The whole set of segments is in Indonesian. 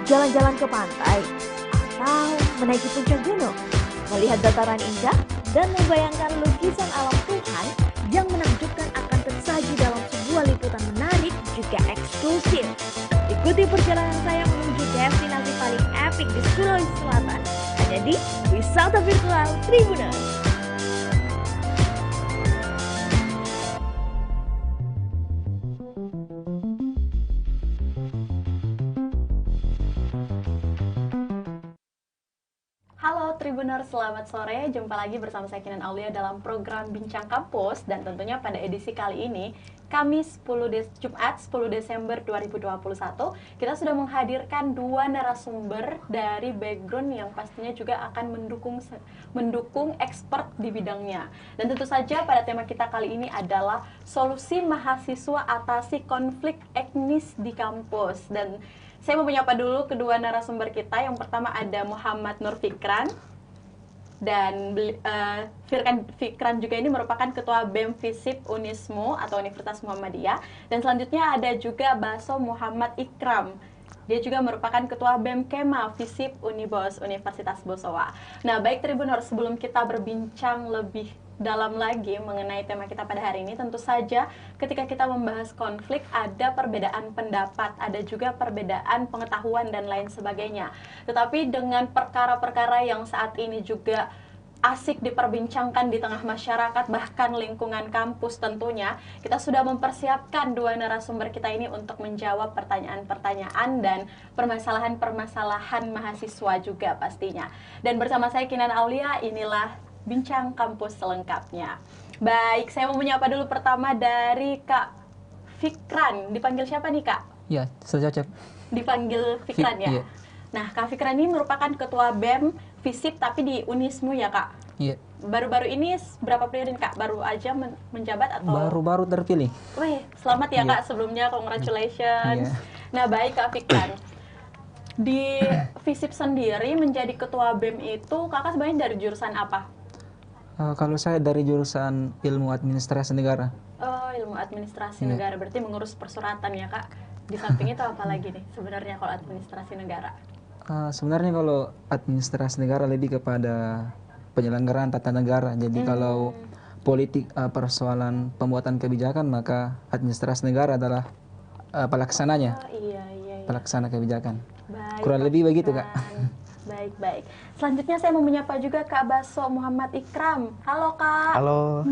Jalan-jalan ke pantai atau menaiki puncak gunung, melihat dataran indah dan membayangkan lukisan alam Tuhan yang menakjubkan akan tersaji dalam sebuah liputan menarik juga eksklusif. Ikuti perjalanan saya menuju destinasi paling epik di Sulawesi Selatan, hanya di Wisata Virtual Tribuners. Halo Tribuners, selamat sore. Jumpa lagi bersama saya Kinan Aulia dalam program Bincang Kampus. Dan tentunya pada edisi kali ini, Kamis Jumat 10 Desember 2021, kita sudah menghadirkan dua narasumber dari background yang pastinya juga akan mendukung expert di bidangnya. Dan tentu saja pada tema kita kali ini adalah solusi mahasiswa atasi konflik etnis di kampus. Dan saya mau menyapa dulu kedua narasumber kita. Yang pertama ada Muhammad Nur Fikran. Dan Fikran juga ini merupakan Ketua BEM FISIP Unismu atau Universitas Muhammadiyah. Dan selanjutnya ada juga Baso Muhammad Ikram. Dia juga merupakan Ketua BEM KEMA FISIP Unibos Universitas Bosowa. Nah, baik Tribuners, sebelum kita berbincang lebih dalam lagi mengenai tema kita pada hari ini, tentu saja ketika kita membahas konflik ada perbedaan pendapat, ada juga perbedaan pengetahuan dan lain sebagainya. Tetapi dengan perkara-perkara yang saat ini juga asik diperbincangkan di tengah masyarakat, bahkan lingkungan kampus tentunya, kita sudah mempersiapkan dua narasumber kita ini untuk menjawab pertanyaan-pertanyaan dan permasalahan-permasalahan mahasiswa juga pastinya. Dan bersama saya Kinan Aulia, inilah Bincang Kampus selengkapnya. Baik, saya mau menyapa dulu pertama dari Kak Fikran. Dipanggil siapa nih Kak? Ya, sudah cocok. Dipanggil Fikran ya? Iya. Nah, Kak Fikran ini merupakan Ketua BEM FISIP tapi di Unismu ya Kak? Iya. Baru-baru ini berapa periode Kak? Baru aja menjabat atau? Baru-baru terpilih. Wih, selamat ya Iya. Kak sebelumnya, congratulations. Iya. Nah, baik Kak Fikran. Di FISIP sendiri menjadi Ketua BEM itu Kakak sebenarnya dari jurusan apa? Kalau saya dari jurusan Ilmu Administrasi Negara. Oh, ilmu administrasi Iya. negara, berarti mengurus persuratan ya Kak? Di samping itu apa lagi nih sebenarnya kalau administrasi negara? Sebenarnya kalau administrasi negara lebih kepada penyelenggaraan tata negara. Jadi kalau politik persoalan pembuatan kebijakan, maka administrasi negara adalah pelaksananya, Oh iya. pelaksana kebijakan. Baik, Kurang Kak lebih begitu, Kak. Fikran. Baik. Selanjutnya saya mau menyapa juga Kak Baso Muhammad Ikram. Halo Kak. Halo.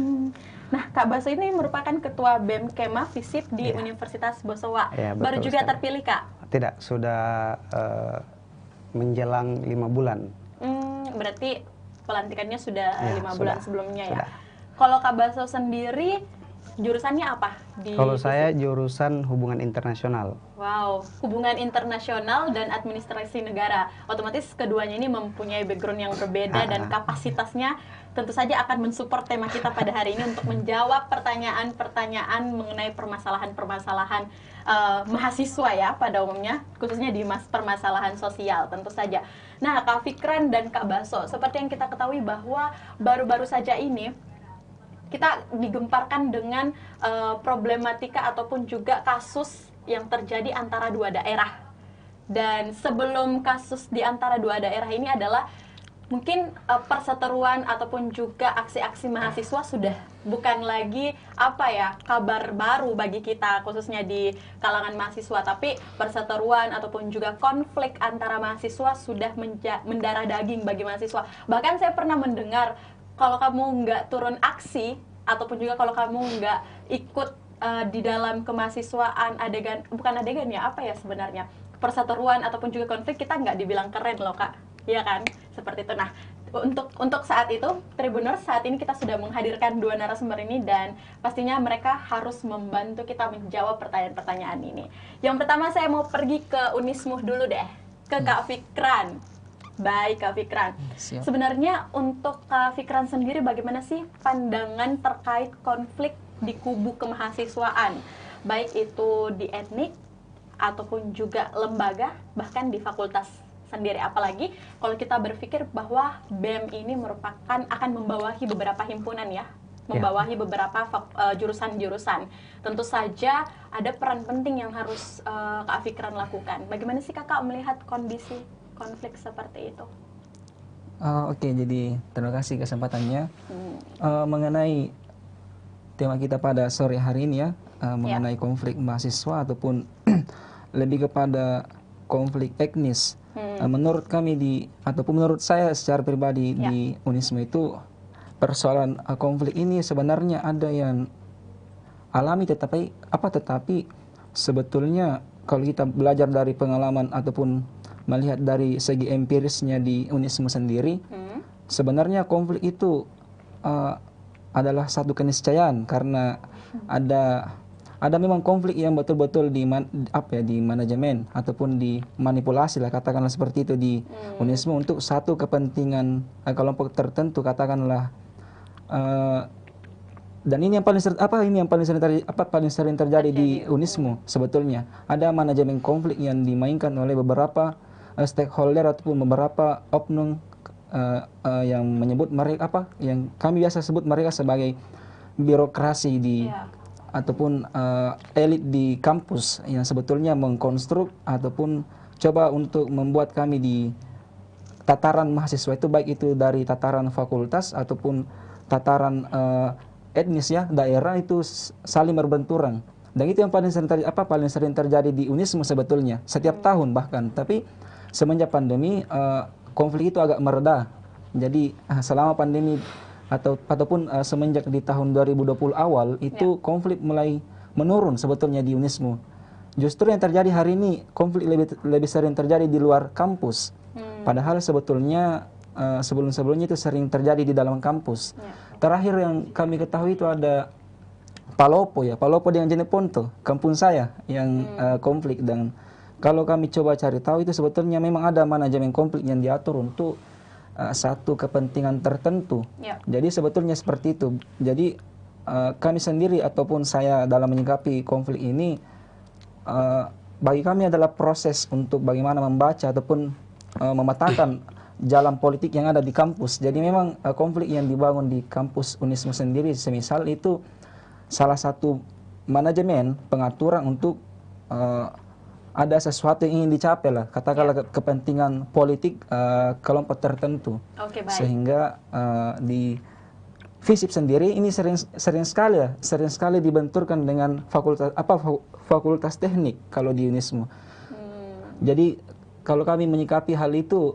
Nah, Kak Baso ini merupakan Ketua BEM KEMA FISIP di Iya. Universitas Bosowa. Iya, betul Baru juga sekali. terpilih Kak? Tidak, sudah menjelang 5 bulan. Berarti pelantikannya sudah Ya, 5 sudah. bulan sebelumnya ya? Sudah. Kalau Kak Baso sendiri, jurusannya apa? Kalau saya jurusan hubungan internasional. Wow, hubungan internasional dan administrasi negara. Otomatis keduanya ini mempunyai background yang berbeda dan kapasitasnya tentu saja akan mensupport tema kita pada hari ini untuk menjawab pertanyaan-pertanyaan mengenai permasalahan-permasalahan mahasiswa ya pada umumnya, khususnya di permasalahan sosial tentu saja. Nah, Kak Fikran dan Kak Baso, seperti yang kita ketahui bahwa baru-baru saja ini kita digemparkan dengan problematika ataupun juga kasus yang terjadi antara dua daerah. Dan sebelum kasus di antara dua daerah ini adalah mungkin perseteruan ataupun juga aksi-aksi mahasiswa sudah bukan lagi kabar baru bagi kita khususnya di kalangan mahasiswa, tapi perseteruan ataupun juga konflik antara mahasiswa sudah mendarah daging bagi mahasiswa. Bahkan saya pernah mendengar kalau kamu nggak turun aksi ataupun juga kalau kamu nggak ikut di dalam kemahasiswaan sebenarnya perseteruan ataupun juga konflik, kita nggak dibilang keren loh Kak, ya kan, seperti itu. Nah, untuk saat itu Tribuners, saat ini kita sudah menghadirkan dua narasumber ini dan pastinya mereka harus membantu kita menjawab pertanyaan-pertanyaan ini. Yang pertama saya mau pergi ke Unismu dulu deh, ke Kak Fikran. Baik Kak Fikran, Siap. sebenarnya untuk Kak Fikran sendiri bagaimana sih pandangan terkait konflik di kubu kemahasiswaan, baik itu di etnik ataupun juga lembaga, bahkan di fakultas sendiri. Apalagi kalau kita berpikir bahwa BEM ini akan membawahi beberapa himpunan ya, membawahi beberapa jurusan-jurusan. Tentu saja ada peran penting yang harus Kak Fikran lakukan. Bagaimana sih Kakak melihat kondisi konflik seperti itu? Oke, jadi terima kasih kesempatannya. Mengenai tema kita pada sore hari ini ya, mengenai konflik mahasiswa ataupun lebih kepada konflik etnis. Menurut kami ataupun menurut saya secara pribadi di Unisme itu persoalan konflik ini sebenarnya ada yang alami, tetapi sebetulnya kalau kita belajar dari pengalaman ataupun melihat dari segi empirisnya di Unisme sendiri, sebenarnya konflik itu adalah satu keniscayaan karena ada memang konflik yang betul-betul di manajemen ataupun di manipulasi lah, katakanlah seperti itu di Unisme untuk satu kepentingan kelompok tertentu, katakanlah. Dan ini yang paling sering terjadi di Unisme sebetulnya. Ada manajemen konflik yang dimainkan oleh beberapa stakeholder ataupun beberapa oknum yang menyebut mereka yang kami biasa sebut mereka sebagai birokrasi ataupun elit di kampus yang sebetulnya mengkonstruk ataupun coba untuk membuat kami di tataran mahasiswa itu, baik itu dari tataran fakultas ataupun tataran etnis ya, daerah, itu saling berbenturan. Dan itu yang paling sering terjadi di Unisme sebetulnya setiap tahun bahkan. Tapi semenjak pandemi konflik itu agak mereda. Jadi selama pandemi ataupun semenjak di tahun 2020 awal itu konflik mulai menurun sebetulnya di Unisme. Justru yang terjadi hari ini konflik lebih sering terjadi di luar kampus. Padahal sebetulnya sebelum-sebelumnya itu sering terjadi di dalam kampus. Terakhir yang kami ketahui itu ada Palopo dengan Jeneponto, kampung saya yang konflik. Dan kalau kami coba cari tahu itu sebetulnya memang ada manajemen konflik yang diatur untuk satu kepentingan tertentu. Jadi sebetulnya seperti itu. Jadi kami sendiri ataupun saya dalam menyikapi konflik ini, bagi kami adalah proses untuk bagaimana membaca ataupun memetakan jalan politik yang ada di kampus. Jadi memang konflik yang dibangun di kampus Unisme sendiri semisal itu salah satu manajemen pengaturan untuk ada sesuatu yang ingin dicapai lah, katakanlah kepentingan politik kelompok tertentu. Sehingga di FISIP sendiri ini sering sekali dibenturkan dengan fakultas teknik kalau di Unisme. Jadi kalau kami menyikapi hal itu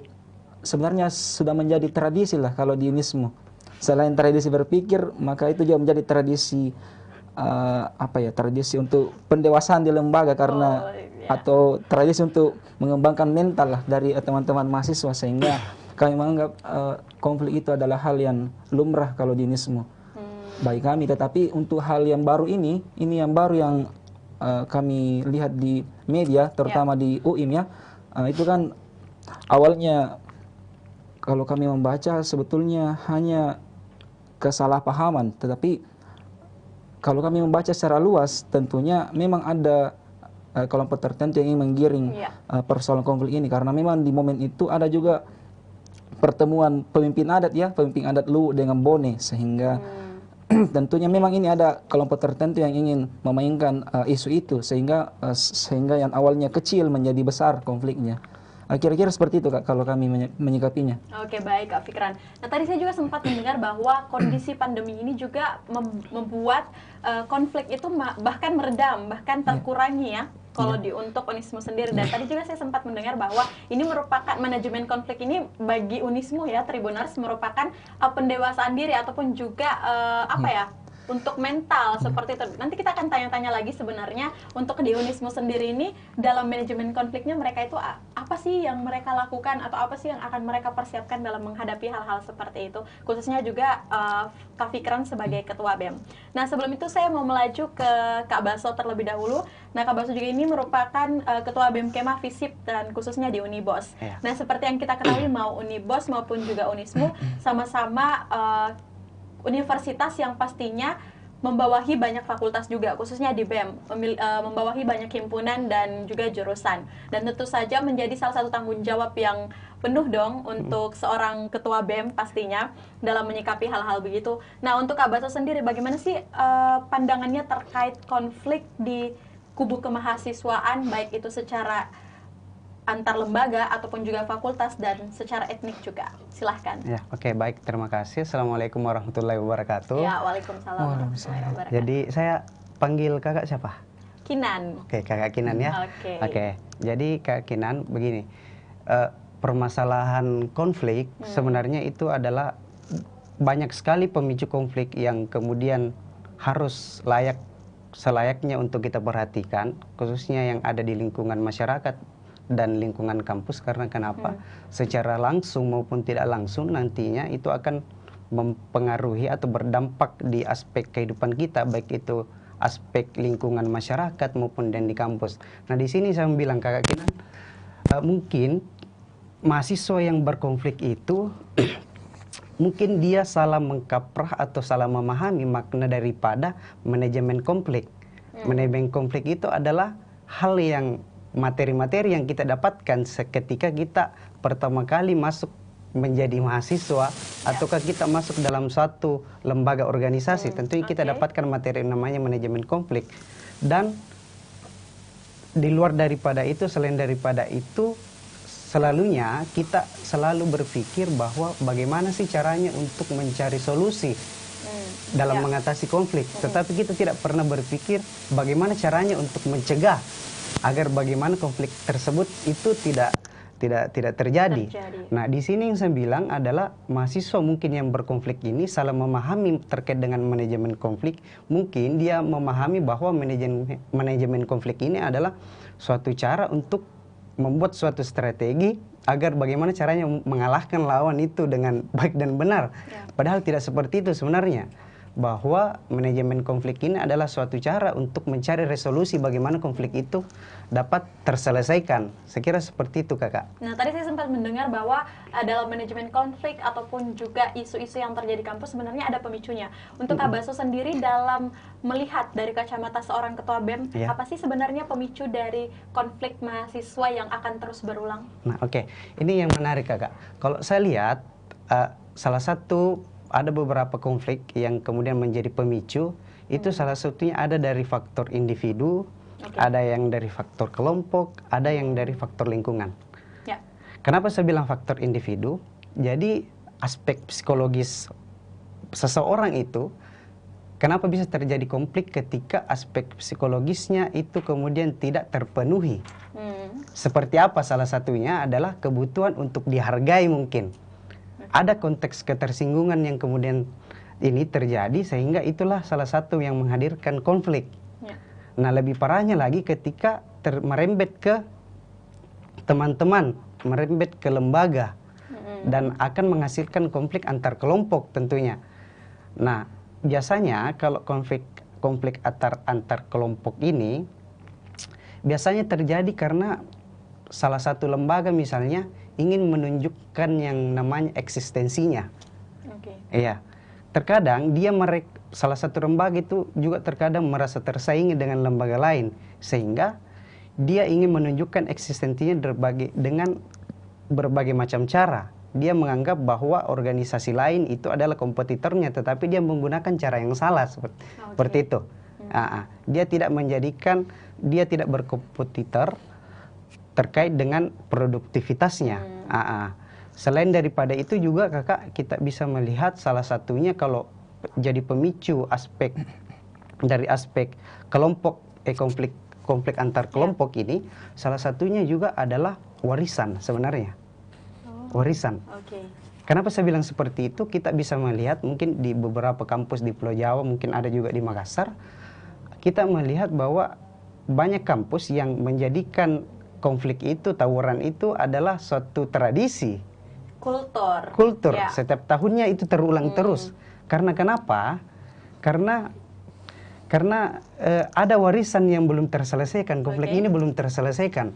sebenarnya sudah menjadi tradisi lah kalau di Unisme. Selain tradisi berpikir, maka itu juga menjadi tradisi tradisi untuk pendewasaan di lembaga karena atau tradisi untuk mengembangkan mental lah dari teman-teman mahasiswa, sehingga kami menganggap konflik itu adalah hal yang lumrah kalau di Unisme bagi kami. Tetapi untuk hal yang baru ini yang baru yang kami lihat di media, terutama di UIM ya, itu kan awalnya kalau kami membaca sebetulnya hanya kesalahpahaman, tetapi kalau kami membaca secara luas tentunya memang ada kelompok tertentu yang ingin menggiring persoalan konflik ini, karena memang di momen itu ada juga pertemuan pemimpin adat Luwu dengan Bone, sehingga tentunya memang ini ada kelompok tertentu yang ingin memainkan isu itu sehingga yang awalnya kecil menjadi besar konfliknya. Kira-kira seperti itu Kak kalau kami menyikapinya. Oke, baik Kak Fikran. Nah, tadi saya juga sempat mendengar bahwa kondisi pandemi ini juga membuat konflik itu bahkan meredam, bahkan terkurangi ya kalau untuk Unisme sendiri. Dan tadi juga saya sempat mendengar bahwa ini merupakan manajemen konflik ini bagi Unisme ya, Tribuners, merupakan pendewasaan diri ataupun juga untuk mental seperti itu. Nanti kita akan tanya-tanya lagi sebenarnya untuk di Unisme sendiri ini dalam manajemen konfliknya mereka itu apa sih yang mereka lakukan atau apa sih yang akan mereka persiapkan dalam menghadapi hal-hal seperti itu, khususnya juga Kak Fikran sebagai Ketua BEM. Nah, sebelum itu saya mau melaju ke Kak Baso terlebih dahulu. Nah, Kak Baso juga ini merupakan Ketua BEM Kema FISIP dan khususnya di Unibos. Nah, seperti yang kita ketahui mau Unibos maupun juga Unisme sama-sama universitas yang pastinya membawahi banyak fakultas juga, khususnya di BEM, membawahi banyak himpunan dan juga jurusan. Dan tentu saja menjadi salah satu tanggung jawab yang penuh dong untuk seorang ketua BEM pastinya dalam menyikapi hal-hal begitu. Nah, untuk Kak Baso sendiri, bagaimana sih pandangannya terkait konflik di kubu kemahasiswaan, baik itu secara antar lembaga ataupun juga fakultas dan secara etnik juga? Silahkan. Ya, oke, baik, terima kasih. Assalamualaikum warahmatullahi wabarakatuh. Ya, waalaikumsalam warahmatullahi wabarakatuh. Jadi saya panggil kakak siapa? Kinan. Oke, kakak Kinan ya. Oke. Jadi kak Kinan begini, permasalahan konflik sebenarnya itu adalah banyak sekali pemicu konflik yang kemudian harus selayaknya untuk kita perhatikan, khususnya yang ada di lingkungan masyarakat dan lingkungan kampus. Karena kenapa? Secara langsung maupun tidak langsung nantinya itu akan mempengaruhi atau berdampak di aspek kehidupan kita, baik itu aspek lingkungan masyarakat maupun dan di kampus. Nah, di sini saya bilang kakak Kinan, mungkin mahasiswa yang berkonflik itu mungkin dia salah mengkaprah atau salah memahami makna daripada manajemen konflik. Manajemen konflik itu adalah hal yang materi-materi yang kita dapatkan seketika kita pertama kali masuk menjadi mahasiswa ataukah kita masuk dalam suatu lembaga organisasi. Tentunya kita dapatkan materi namanya manajemen konflik. Dan di luar daripada itu, selain daripada itu, selalunya kita selalu berpikir bahwa bagaimana sih caranya untuk mencari solusi dalam mengatasi konflik. Tetapi kita tidak pernah berpikir bagaimana caranya untuk mencegah agar bagaimana konflik tersebut itu tidak terjadi. Nah, di sini yang saya bilang adalah mahasiswa mungkin yang berkonflik ini salah memahami terkait dengan manajemen konflik. Mungkin dia memahami bahwa manajemen konflik ini adalah suatu cara untuk membuat suatu strategi agar bagaimana caranya mengalahkan lawan itu dengan baik dan benar. Padahal tidak seperti itu sebenarnya. Bahwa manajemen konflik ini adalah suatu cara untuk mencari resolusi bagaimana konflik itu dapat terselesaikan. Saya kira seperti itu, kakak. Nah, tadi saya sempat mendengar bahwa dalam manajemen konflik ataupun juga isu-isu yang terjadi di kampus sebenarnya ada pemicunya. Untuk Kak Baso sendiri dalam melihat dari kacamata seorang ketua BEM, apa sih sebenarnya pemicu dari konflik mahasiswa yang akan terus berulang? Nah, oke. Ini yang menarik, kakak. Kalau saya lihat, salah satu ada beberapa konflik yang kemudian menjadi pemicu. Itu salah satunya ada dari faktor individu, ada yang dari faktor kelompok, ada yang dari faktor lingkungan. Kenapa saya bilang faktor individu? Jadi aspek psikologis seseorang itu, kenapa bisa terjadi konflik ketika aspek psikologisnya itu kemudian tidak terpenuhi? Seperti apa? Salah satunya adalah kebutuhan untuk dihargai mungkin. Ada konteks ketersinggungan yang kemudian ini terjadi sehingga itulah salah satu yang menghadirkan konflik. Nah, lebih parahnya lagi ketika merembet ke teman-teman, merembet ke lembaga dan akan menghasilkan konflik antar kelompok tentunya. Nah, biasanya kalau konflik antar kelompok ini biasanya terjadi karena salah satu lembaga misalnya ingin menunjukkan yang namanya eksistensinya. Iya. Terkadang salah satu lembaga itu juga terkadang merasa tersaingi dengan lembaga lain, sehingga dia ingin menunjukkan eksistensinya dengan berbagai macam cara. Dia menganggap bahwa organisasi lain itu adalah kompetitornya, tetapi dia menggunakan cara yang salah seperti itu. Dia tidak berkompetitor terkait dengan produktivitasnya. Selain daripada itu juga, kakak, kita bisa melihat salah satunya kalau jadi pemicu dari aspek kelompok konflik antar kelompok ini, salah satunya juga adalah warisan sebenarnya. Warisan. Kenapa saya bilang seperti itu? Kita bisa melihat mungkin di beberapa kampus di Pulau Jawa, mungkin ada juga di Makassar, kita melihat bahwa banyak kampus yang menjadikan konflik itu, tawuran itu adalah suatu tradisi. Kultur. Setiap tahunnya itu terulang terus. Karena kenapa? Karena ada warisan yang belum terselesaikan. Konflik ini belum terselesaikan.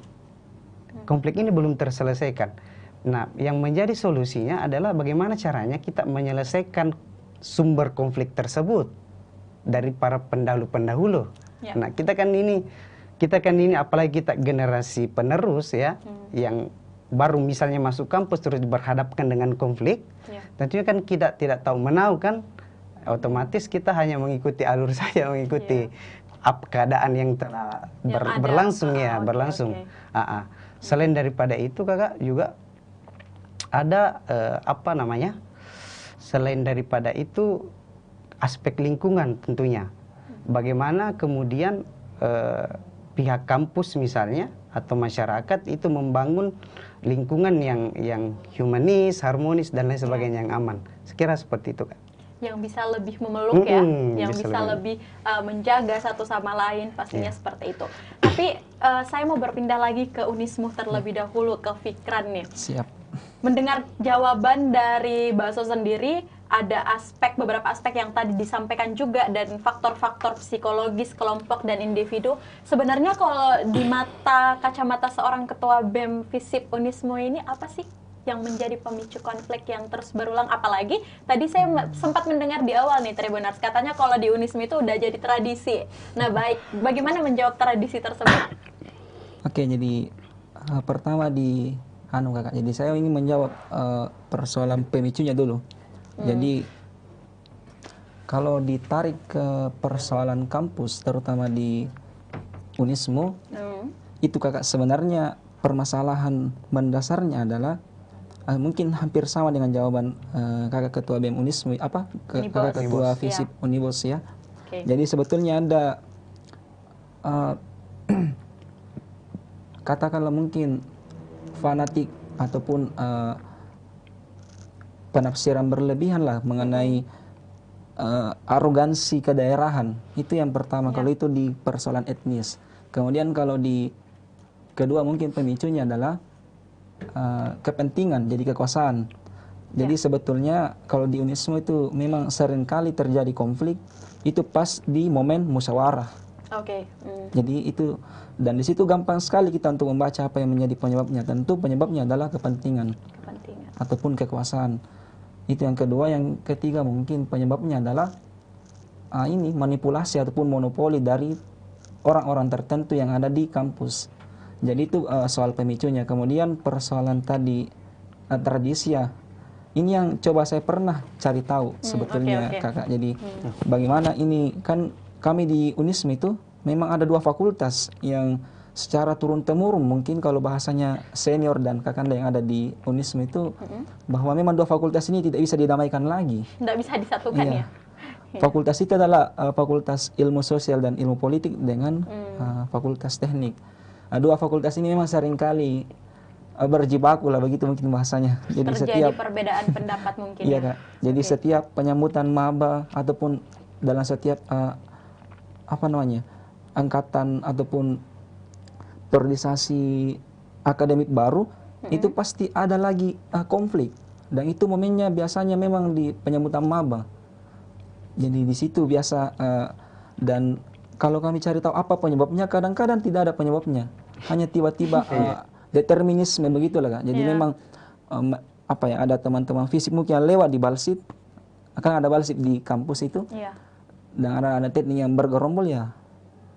Konflik ini belum terselesaikan. Nah, yang menjadi solusinya adalah bagaimana caranya kita menyelesaikan sumber konflik tersebut. dari para pendahulu-pendahulu. Ya. Nah, kita kan ini apalagi kita generasi penerus ya, yang baru misalnya masuk kampus terus berhadapkan dengan konflik, Ya. tentunya kan kita tidak tahu menau kan, otomatis kita hanya mengikuti alur saja, mengikuti keadaan yang telah Yang ada. berlangsung ya, Oke, berlangsung. oke. Selain daripada itu kakak juga ada selain daripada itu aspek lingkungan tentunya. Bagaimana kemudian pihak kampus misalnya atau masyarakat itu membangun lingkungan yang humanis, harmonis dan lain sebagainya yang aman. Sekira seperti itu, Kak. Yang bisa lebih memeluk ya, yang bisa bisa lebih menjaga satu sama lain, pastinya seperti itu. Tapi saya mau berpindah lagi ke Unismu terlebih dahulu, ke Fikran nih. Siap. Mendengar jawaban dari Baso sendiri, ada beberapa aspek yang tadi disampaikan juga dan faktor-faktor psikologis kelompok dan individu. Sebenarnya kalau di kacamata seorang ketua BEM FISIP Unismu ini apa sih yang menjadi pemicu konflik yang terus berulang? Apalagi tadi saya sempat mendengar di awal nih Tribuners, katanya kalau di Unismu itu udah jadi tradisi. Nah, bagaimana menjawab tradisi tersebut? Oke, jadi pertama kakak. Jadi saya ingin menjawab persoalan pemicunya dulu. Jadi kalau ditarik ke persoalan kampus, terutama di Unismu, itu kakak sebenarnya permasalahan mendasarnya adalah mungkin hampir sama dengan jawaban kakak ketua BEM Unismu, kakak ketua FISIP Unibos ya. Okay. Jadi sebetulnya ada katakanlah mungkin fanatik ataupun penafsiran berlebihan lah mengenai arogansi kedaerahan. Itu yang pertama, kalau itu di persoalan etnis. Kemudian kalau di kedua mungkin pemicunya adalah kepentingan, jadi kekuasaan. Jadi sebetulnya kalau di Unismu itu memang seringkali terjadi konflik itu pas di momen musyawarah. Oke. Jadi itu, dan di situ gampang sekali kita untuk membaca apa yang menjadi penyebabnya. Tentu penyebabnya adalah kepentingan ataupun kekuasaan. Itu yang kedua. Yang ketiga mungkin penyebabnya adalah ini manipulasi ataupun monopoli dari orang-orang tertentu yang ada di kampus. Jadi itu soal pemicunya. Kemudian persoalan tadi tradisi ya. Ini yang coba saya pernah cari tahu sebetulnya kakak. Jadi bagaimana ini, kan kami di Unismu itu memang ada 2 fakultas yang secara turun-temurun, mungkin kalau bahasanya senior dan kakanda yang ada di Unismu itu, bahwa memang 2 fakultas ini tidak bisa didamaikan lagi. Tidak bisa disatukan ya? Fakultas itu adalah Fakultas Ilmu Sosial dan Ilmu Politik dengan Fakultas Teknik. 2 fakultas ini memang seringkali berjibaku lah, begitu mungkin bahasanya. Jadi terjadi perbedaan pendapat mungkin iya, Kak. Jadi setiap penyambutan maba ataupun dalam setiap angkatan ataupun periodisasi akademik baru, itu pasti ada lagi konflik, dan itu momennya biasanya memang di penyambutan maba. Jadi di situ biasa dan kalau kami cari tahu apa penyebabnya, kadang-kadang tidak ada penyebabnya, hanya tiba-tiba determinisme begitulah, Kak. Jadi memang ada teman-teman fisik mungkin yang lewat di balsit, akan ada balsit di kampus itu, dan ada teknik yang bergerombol ya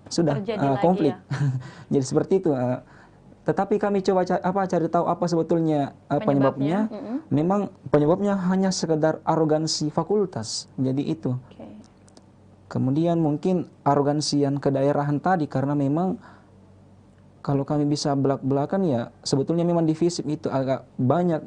sudah konflik. Jadi seperti itu. Tetapi kami coba cari tahu apa sebetulnya penyebabnya. Memang penyebabnya hanya sekedar arogansi fakultas. Jadi itu. Kemudian mungkin arogansi yang kedaerahan tadi, karena memang kalau kami bisa belak-belakan ya sebetulnya memang di FISIP itu agak banyak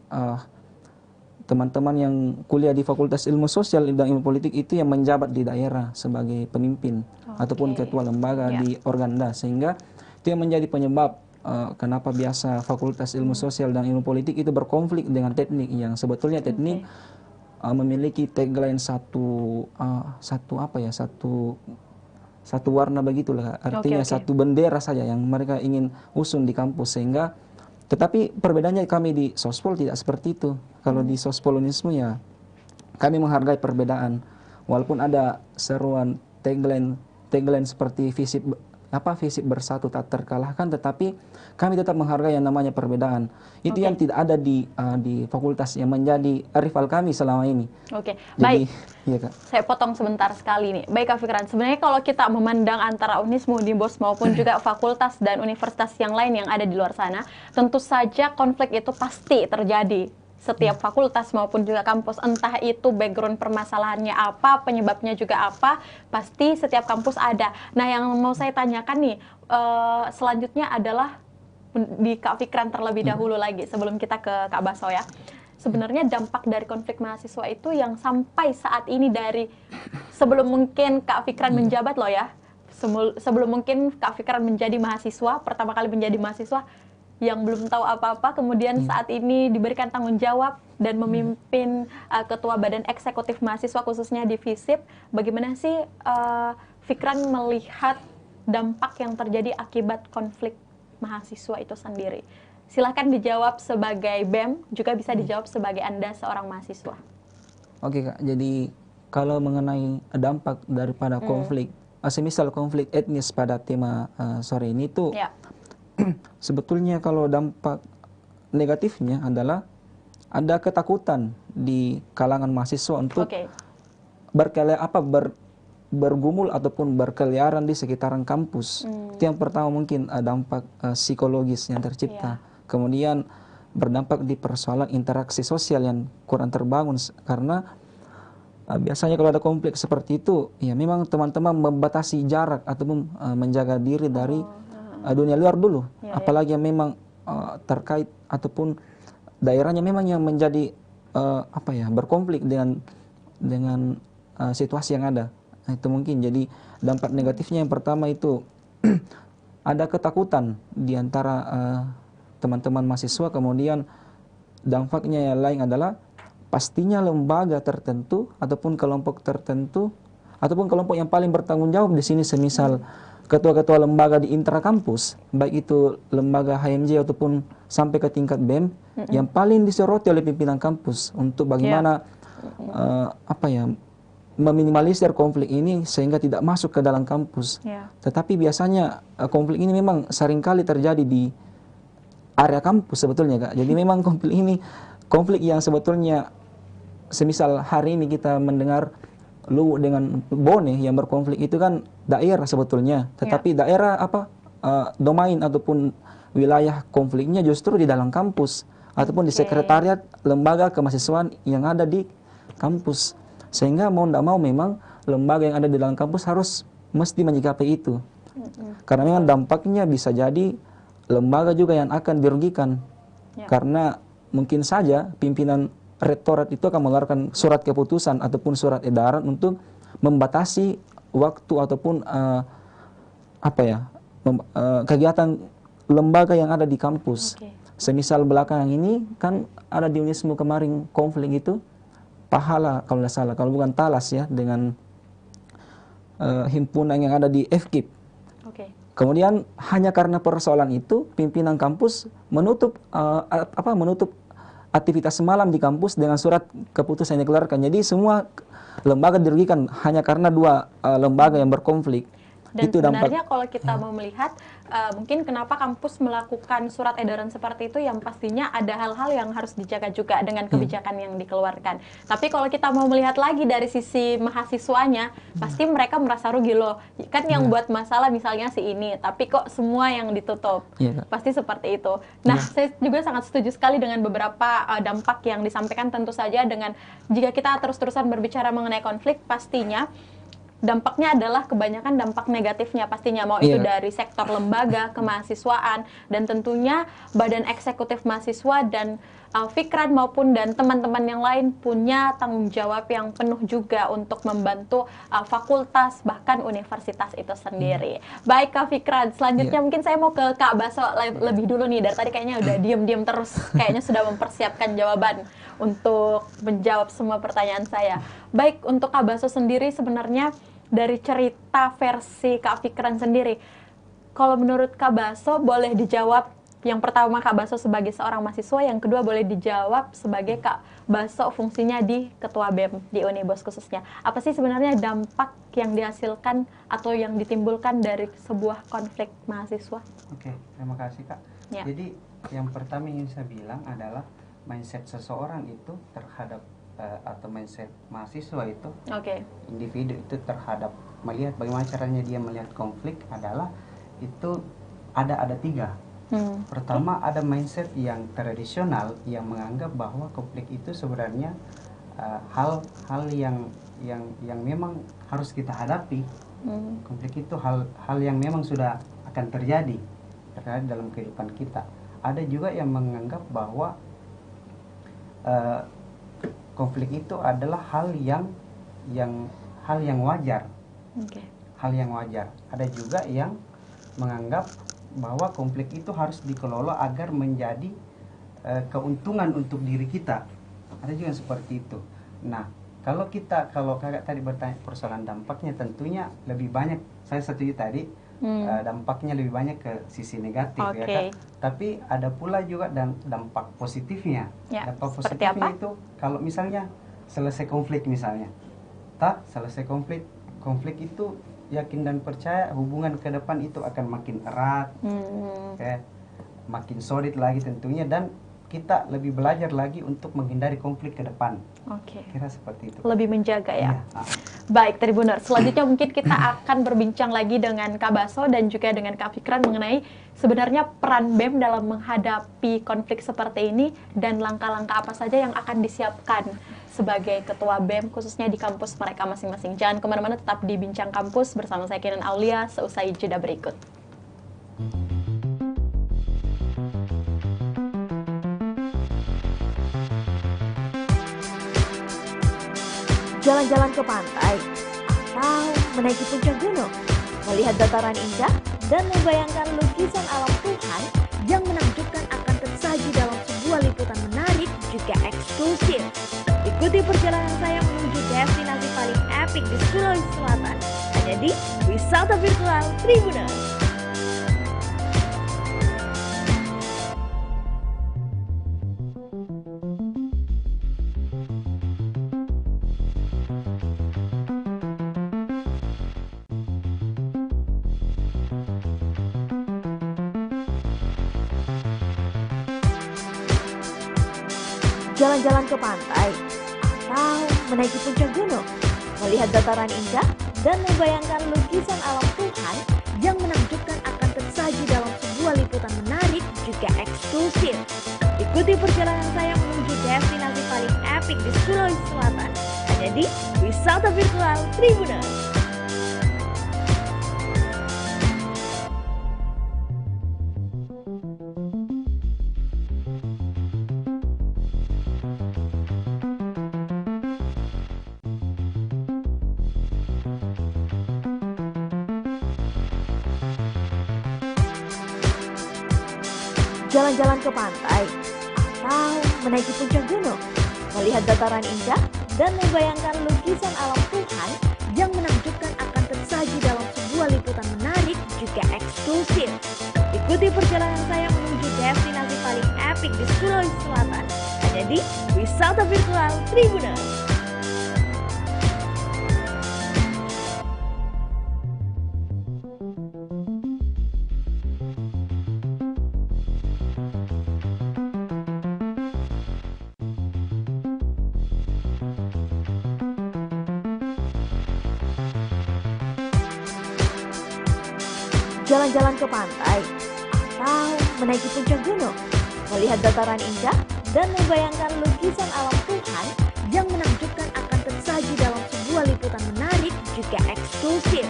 teman-teman yang kuliah di Fakultas Ilmu Sosial dan Ilmu Politik itu yang menjabat di daerah sebagai pemimpin ataupun ketua lembaga di Organda, sehingga itu yang menjadi penyebab kenapa biasa Fakultas Ilmu Sosial dan Ilmu Politik itu berkonflik dengan teknik, yang sebetulnya teknik memiliki tagline satu warna begitulah, artinya satu bendera saja yang mereka ingin usung di kampus. Sehingga tetapi perbedaannya kami di Sospol tidak seperti itu. Kalau di Sospol Unismu ya kami menghargai perbedaan, walaupun ada seruan tagline seperti FISIP fisik bersatu tak terkalahkan, tetapi kami tetap menghargai yang namanya perbedaan. Itu yang tidak ada di fakultas yang menjadi rival kami selama ini. Oke, Jadi, baik. iya, Kak. Saya potong sebentar sekali nih. Baik Kak Fikran, sebenarnya kalau kita memandang antara Unismu, Unimbos maupun juga fakultas dan universitas yang lain yang ada di luar sana, tentu saja konflik itu pasti terjadi. Setiap fakultas maupun juga kampus, entah itu background permasalahannya apa, penyebabnya juga apa, pasti setiap kampus ada. Nah, yang mau saya tanyakan nih, selanjutnya adalah di Kak Fikran terlebih dahulu lagi, sebelum kita ke Kak Baso ya. Sebenarnya dampak dari konflik mahasiswa itu yang sampai saat ini dari sebelum mungkin Kak Fikran menjabat loh ya, sebelum mungkin Kak Fikran menjadi mahasiswa, pertama kali menjadi mahasiswa, yang belum tahu apa-apa, kemudian saat ini diberikan tanggung jawab dan memimpin ketua badan eksekutif mahasiswa khususnya di FISIP. Bagaimana sih Fikran melihat dampak yang terjadi akibat konflik mahasiswa itu sendiri? Silahkan dijawab sebagai BEM, juga bisa dijawab sebagai Anda seorang mahasiswa. Oke, Kak, jadi kalau mengenai dampak daripada konflik, semisal konflik etnis pada tema sore ini tuh, Ya. sebetulnya kalau dampak negatifnya adalah ada ketakutan di kalangan mahasiswa untuk Oke. bergumul ataupun berkeliaran di sekitaran kampus. Itu yang pertama mungkin dampak psikologis yang tercipta. Kemudian berdampak di persoalan interaksi sosial yang kurang terbangun karena biasanya kalau ada konflik seperti itu, ya memang teman-teman membatasi jarak ataupun menjaga diri dari dunia luar dulu, apalagi yang memang terkait ataupun daerahnya memang yang menjadi berkonflik dengan situasi yang ada. Nah, itu mungkin jadi dampak negatifnya yang pertama itu ada ketakutan di antara teman-teman mahasiswa. Kemudian dampaknya yang lain adalah pastinya lembaga tertentu ataupun kelompok tertentu ataupun kelompok yang paling bertanggung jawab di sini, semisal ketua-ketua lembaga di intrakampus, baik itu lembaga HMJ ataupun sampai ke tingkat BEM, yang paling disoroti oleh pimpinan kampus untuk bagaimana meminimalisir konflik ini sehingga tidak masuk ke dalam kampus. Tetapi biasanya konflik ini memang seringkali terjadi di area kampus sebetulnya, Kak. Jadi memang konflik ini konflik yang sebetulnya semisal hari ini kita mendengar Luwu dengan Bone yang berkonflik itu kan daerah sebetulnya, tetapi daerah domain ataupun wilayah konfliknya justru di dalam kampus ataupun di sekretariat lembaga kemahasiswaan yang ada di kampus. Sehingga mau tidak mau memang lembaga yang ada di dalam kampus mesti menyikapi itu. Karena memang dampaknya bisa jadi lembaga juga yang akan dirugikan. Karena mungkin saja pimpinan rektorat itu akan mengeluarkan surat keputusan ataupun surat edaran untuk membatasi waktu ataupun kegiatan lembaga yang ada di kampus. Semisal belakangan ini kan ada di Unismu kemarin konflik itu, Pahala kalau tidak salah, kalau bukan Talas ya, dengan himpunan yang ada di FKIP. Kemudian hanya karena persoalan itu pimpinan kampus menutup aktivitas semalam di kampus dengan surat keputusan yang dikeluarkan. Jadi semua lembaga dirugikan hanya karena dua lembaga yang berkonflik. Dan itu sebenarnya kalau kita mau melihat mungkin kenapa kampus melakukan surat edaran seperti itu, yang pastinya ada hal-hal yang harus dijaga juga dengan kebijakan yang dikeluarkan. Tapi kalau kita mau melihat lagi dari sisi mahasiswanya, pasti mereka merasa rugi loh. Kan yang buat masalah misalnya si ini, tapi kok semua yang ditutup. Pasti seperti itu. Nah, saya juga sangat setuju sekali dengan beberapa dampak yang disampaikan. Tentu saja dengan jika kita terus-terusan berbicara mengenai konflik, pastinya dampaknya adalah kebanyakan dampak negatifnya pastinya, mau itu dari sektor lembaga kemahasiswaan, dan tentunya badan eksekutif mahasiswa dan Fikran maupun dan teman-teman yang lain punya tanggung jawab yang penuh juga untuk membantu fakultas bahkan universitas itu sendiri. Baik Kak Fikran, selanjutnya mungkin saya mau ke Kak Baso lebih dulu nih. Dari tadi kayaknya udah diem-diem terus, kayaknya sudah mempersiapkan jawaban untuk menjawab semua pertanyaan saya. Baik, untuk Kak Baso sendiri, sebenarnya dari cerita versi Kak Fikran sendiri, kalau menurut Kak Baso boleh dijawab yang pertama Kak Baso sebagai seorang mahasiswa, yang kedua boleh dijawab sebagai Kak Baso fungsinya di Ketua BEM di Unibos khususnya. Apa sih sebenarnya dampak yang dihasilkan atau yang ditimbulkan dari sebuah konflik mahasiswa? Oke, terima kasih Kak. Ya. Jadi yang pertama yang saya bilang adalah mindset seseorang itu terhadap atau mindset mahasiswa itu, Oke. individu itu terhadap melihat bagaimana caranya dia melihat konflik adalah itu ada tiga. Pertama ada mindset yang tradisional yang menganggap bahwa konflik itu sebenarnya hal yang memang harus kita hadapi. Konflik itu hal yang memang sudah akan terjadi dalam kehidupan kita. Ada juga yang menganggap bahwa konflik itu adalah hal yang wajar. Oke. Hal yang wajar. Ada juga yang menganggap bahwa konflik itu harus dikelola agar menjadi keuntungan untuk diri kita. Ada juga yang seperti itu. Nah, kalau kakak tadi bertanya persoalan dampaknya, tentunya lebih banyak. Saya setuju tadi dampaknya lebih banyak ke sisi negatif, ya Kak. Tapi ada pula juga dampak positifnya. Ya, Dampak seperti positifnya apa? itu kalau misalnya selesai konflik misalnya, selesai konflik itu yakin dan percaya hubungan ke depan itu akan makin erat, makin solid lagi tentunya, dan kita lebih belajar lagi untuk menghindari konflik ke depan. Oke. Kira seperti itu. Lebih menjaga ya. Iya. Baik, Tribuners. Selanjutnya mungkin kita akan berbincang lagi dengan Kak Baso dan juga dengan Kak Fikran mengenai sebenarnya peran BEM dalam menghadapi konflik seperti ini dan langkah-langkah apa saja yang akan disiapkan sebagai Ketua BEM khususnya di kampus mereka masing-masing. Jangan kemana-mana, tetap di Bincang Kampus bersama saya Kinan Aulia seusai jeda berikut. Jalan-jalan ke pantai, atau menaiki puncak gunung, melihat dataran indah, dan membayangkan lukisan alam Tuhan yang menakjubkan akan tersaji dalam sebuah liputan menarik juga eksklusif. Ikuti perjalanan saya menuju destinasi paling epik di Sulawesi Selatan, hanya di Wisata Virtual Tribuners. Jalan-jalan ke pantai, atau menaiki puncak gunung, melihat dataran indah, dan membayangkan lukisan alam Tuhan yang menakjubkan akan tersaji dalam sebuah liputan menarik juga eksklusif. Ikuti perjalanan saya menuju destinasi paling epik di Sulawesi Selatan, hanya di Wisata Virtual Tribuners. Jalan-jalan ke pantai, atau menaiki puncak gunung, melihat dataran indah, dan membayangkan lukisan alam Tuhan yang menakjubkan akan tersaji dalam sebuah liputan menarik juga eksklusif. Ikuti perjalanan saya menuju destinasi paling epik di Sulawesi Selatan, hanya di Wisata Virtual Tribuners. Jalan-jalan ke pantai, atau menaiki puncak gunung, melihat dataran indah, dan membayangkan lukisan alam Tuhan yang menakjubkan akan tersaji dalam sebuah liputan menarik juga eksklusif.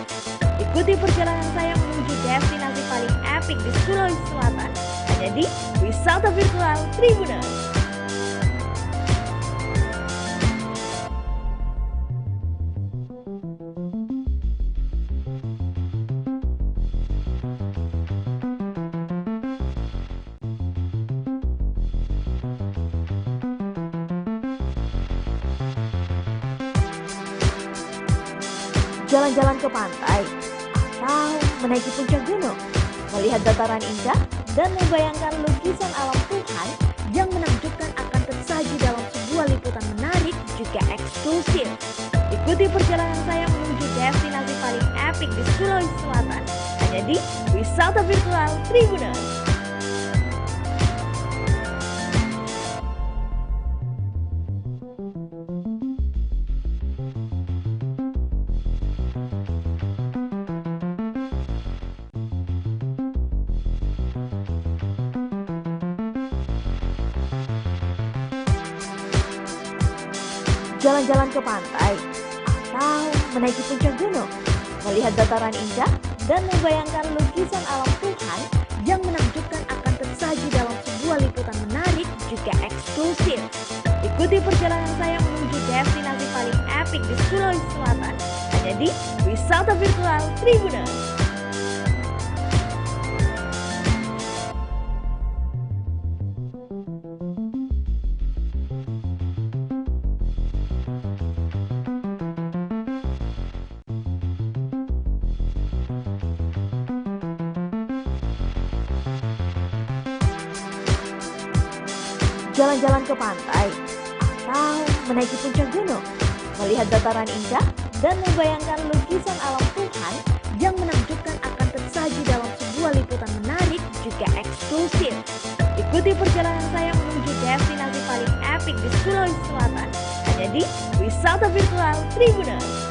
Ikuti perjalanan saya menuju destinasi paling epik di Sulawesi Selatan, hanya di Wisata Virtual Tribuners. Jalan-jalan ke pantai, atau menaiki puncak gunung, melihat dataran indah, dan membayangkan lukisan alam Tuhan yang menakjubkan akan tersaji dalam sebuah liputan menarik juga eksklusif. Ikuti perjalanan saya menuju destinasi paling epik di Sulawesi Selatan, hanya di Wisata Virtual Tribuners. Jalan-jalan ke pantai, atau menaiki puncak gunung, melihat dataran indah, dan membayangkan lukisan alam Tuhan yang menakjubkan akan tersaji dalam sebuah liputan menarik juga eksklusif. Ikuti perjalanan saya menuju destinasi paling epik di Sulawesi Selatan, hanya di Wisata Virtual Tribuners. Jalan-jalan ke pantai, atau menaiki puncak gunung, melihat dataran indah, dan membayangkan lukisan alam Tuhan yang menakjubkan akan tersaji dalam sebuah liputan menarik juga eksklusif. Ikuti perjalanan saya menuju destinasi paling epik di Sulawesi Selatan, hanya di Wisata Virtual Tribuners.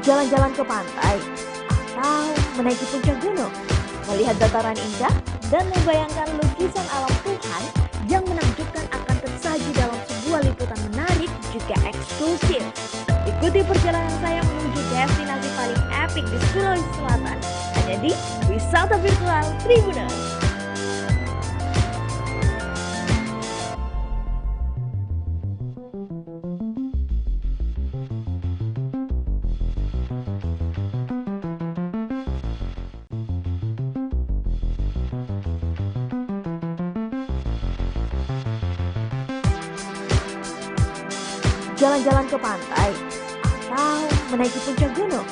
Jalan-jalan ke pantai, atau menaiki puncak gunung, melihat dataran indah, dan membayangkan lukisan alam Tuhan yang menakjubkan akan tersaji dalam sebuah liputan menarik juga eksklusif. Ikuti perjalanan saya menuju destinasi paling epik di Sulawesi Selatan, hanya di Wisata Virtual Tribuners. Jalan-jalan ke pantai, atau menaiki puncak gunung,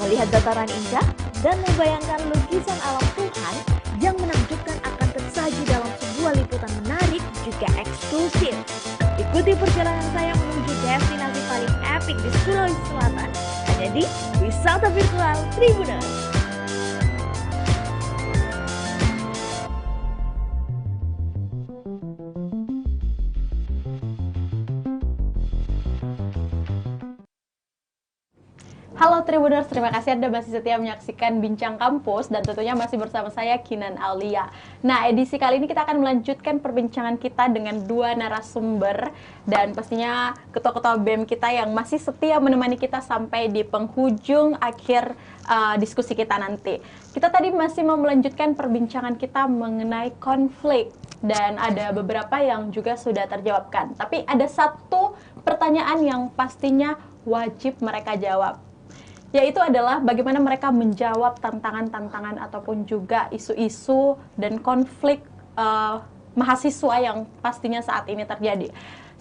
melihat dataran indah, dan membayangkan lukisan alam Tuhan yang menakjubkan akan tersaji dalam sebuah liputan menarik juga eksklusif. Ikuti perjalanan saya menuju destinasi paling epik di Sulawesi Selatan, hanya di Wisata Virtual Tribuners. Halo Tribuners, terima kasih Anda masih setia menyaksikan Bincang Kampus dan tentunya masih bersama saya Kinan Aulia. Nah, edisi kali ini kita akan melanjutkan perbincangan kita dengan dua narasumber dan pastinya ketua-ketua BEM kita yang masih setia menemani kita sampai di penghujung akhir diskusi kita nanti. Kita tadi masih mau melanjutkan perbincangan kita mengenai konflik dan ada beberapa yang juga sudah terjawabkan. Tapi ada satu pertanyaan yang pastinya wajib mereka jawab, yaitu adalah bagaimana mereka menjawab tantangan-tantangan ataupun juga isu-isu dan konflik mahasiswa yang pastinya saat ini terjadi.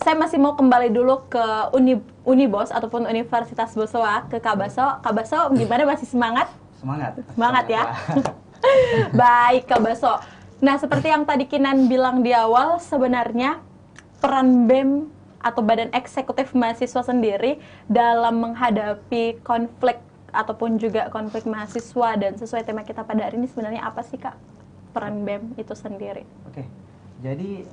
Saya masih mau kembali dulu ke Unibos ataupun Universitas Bosowa, ke Kak Baso. Kak Baso, gimana, masih semangat? Semangat ya? Baik Kak Baso. Nah, seperti yang tadi Kinan bilang di awal, sebenarnya peran BEM atau Badan Eksekutif Mahasiswa sendiri dalam menghadapi konflik ataupun juga konflik mahasiswa dan sesuai tema kita pada hari ini sebenarnya apa sih Kak peran BEM itu sendiri? Oke, jadi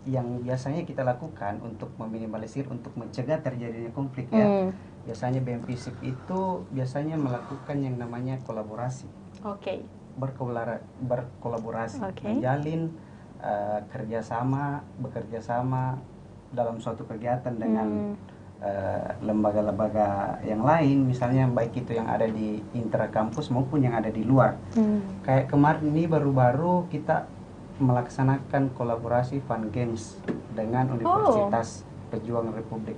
yang biasanya kita lakukan untuk meminimalisir, untuk mencegah terjadinya konflik ya, biasanya BEM FISIP itu biasanya melakukan yang namanya kolaborasi. Oke. Berkolaborasi, menjalin bekerja sama dalam suatu kegiatan dengan lembaga-lembaga yang lain, misalnya baik itu yang ada di intrakampus maupun yang ada di luar. Kayak kemarin ini baru-baru kita melaksanakan kolaborasi Fun Games dengan Universitas Pejuang Republik